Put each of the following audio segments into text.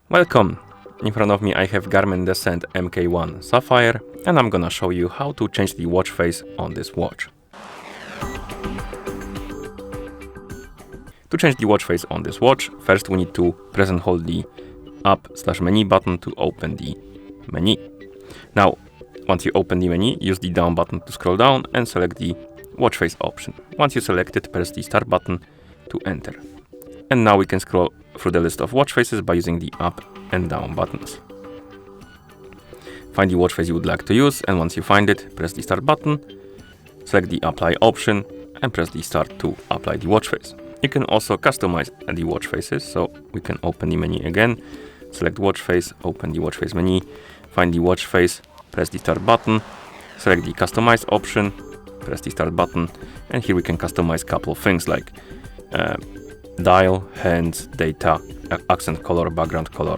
Welcome! In front of me I have GARMIN Descent MK1 Sapphire, and I'm gonna show you how to change the watch face on this watch. To change the watch face on this watch, first we need to press and hold the up/menu button to open the menu. Now, once you open the menu, use the down button to scroll down and select the watch face option. Once you select it, press the start button to enter. And now we can scroll through the list of watch faces by using the up and down buttons. Find the watch face you would like to use, and once you find it, press the start button, select the apply option, and press the start to apply the watch face. You can also customize the watch faces, so we can open the menu again, select watch face, open the watch face menu, find the watch face, press the start button, select the customize option, press the start button, and here we can customize a couple of things like dial, hands, data, accent color, background color.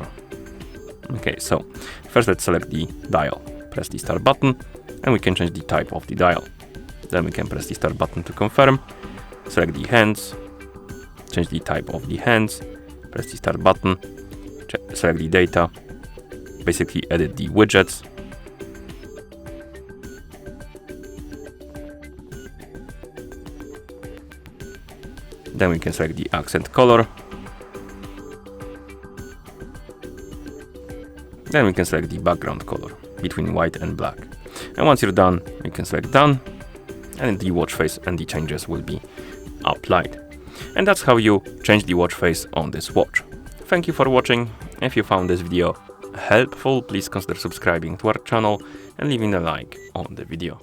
Okay, so first let's select the dial. Press the start button and we can change the type of the dial. Then we can press the start button to confirm, select the hands, change the type of the hands, press the start button, select the data, basically edit the widgets. Then we can select the accent color. Then we can select the background color between white and black. And once you're done, you can select done, and the watch face and the changes will be applied. And that's how you change the watch face on this watch. Thank you for watching. If you found this video helpful, please consider subscribing to our channel and leaving a like on the video.